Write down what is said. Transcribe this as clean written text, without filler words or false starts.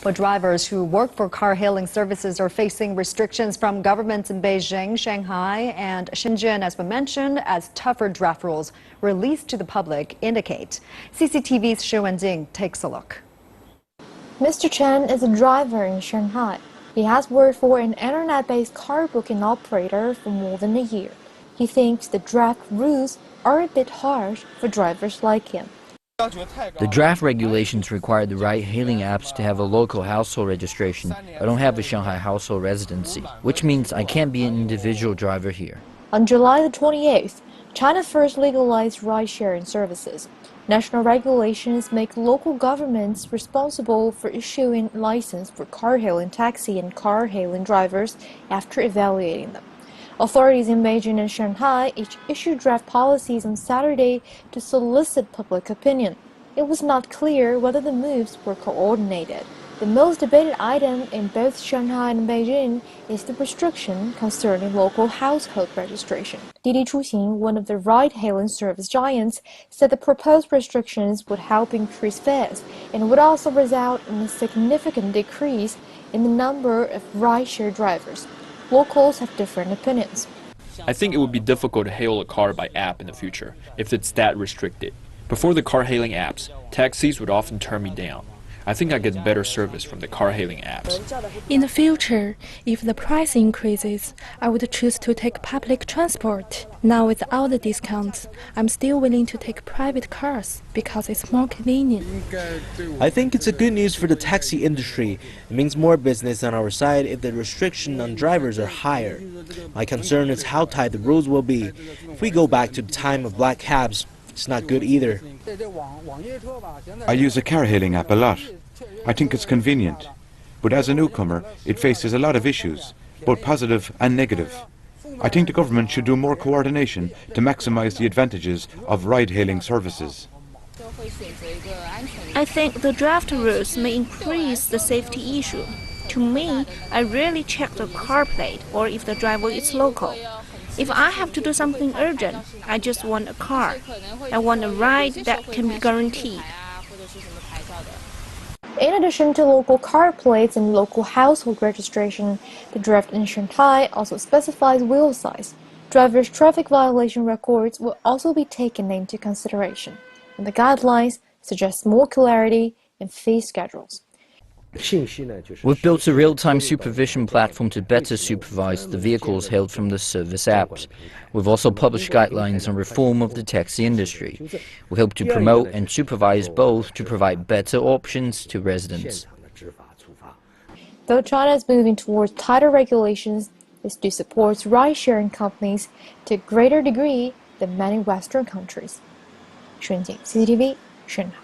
But drivers who work for car-hailing services are facing restrictions from governments in Beijing, Shanghai, and Shenzhen, as we mentioned, as tougher draft rules released to the public indicate. CCTV's Xu Wenjing takes a look. Mr. Chen is a driver in Shanghai. He has worked for an internet-based car booking operator for more than a year. He thinks the draft rules are a bit harsh for drivers like him. The draft regulations require the ride-hailing apps to have a local household registration. I don't have a Shanghai household residency, which means I can't be an individual driver here. On July the 28th, China first legalized ride-sharing services. National regulations make local governments responsible for issuing license for car-hailing taxi and car-hailing drivers after evaluating them. Authorities in Beijing and Shanghai each issued draft policies on Saturday to solicit public opinion. It was not clear whether the moves were coordinated. The most debated item in both Shanghai and Beijing is the restriction concerning local household registration. Didi Chuxing, one of the ride-hailing service giants, said the proposed restrictions would help increase fares and would also result in a significant decrease in the number of ride-share drivers. Locals have different opinions. I think it would be difficult to hail a car by app in the future if it's that restricted. Before the car-hailing apps, taxis would often turn me down. I think I get better service from the car-hailing apps. In the future, if the price increases, I would choose to take public transport. Now without the discounts, I'm still willing to take private cars because it's more convenient. I think it's a good news for the taxi industry. It means more business on our side if the restriction on drivers are higher. My concern is how tight the rules will be. If we go back to the time of black cabs, it's not good either. I use a car-hailing app a lot. I think it's convenient. But as a newcomer, it faces a lot of issues, both positive and negative. I think the government should do more coordination to maximize the advantages of ride-hailing services. I think the draft rules may increase the safety issue. To me, I rarely check the car plate or if the driver is local. If I have to do something urgent, I just want a car. I want a ride that can be guaranteed. In addition to local car plates and local household registration, the draft in Shanghai also specifies wheel size. Drivers' traffic violation records will also be taken into consideration, and the guidelines suggest more clarity in fee schedules. We've built a real-time supervision platform to better supervise the vehicles hailed from the service apps. We've also published guidelines on reform of the taxi industry. We hope to promote and supervise both to provide better options to residents. Though China is moving towards tighter regulations, it still supports ride-sharing companies to a greater degree than many Western countries. Xu Wenjing, CCTV, Shanghai.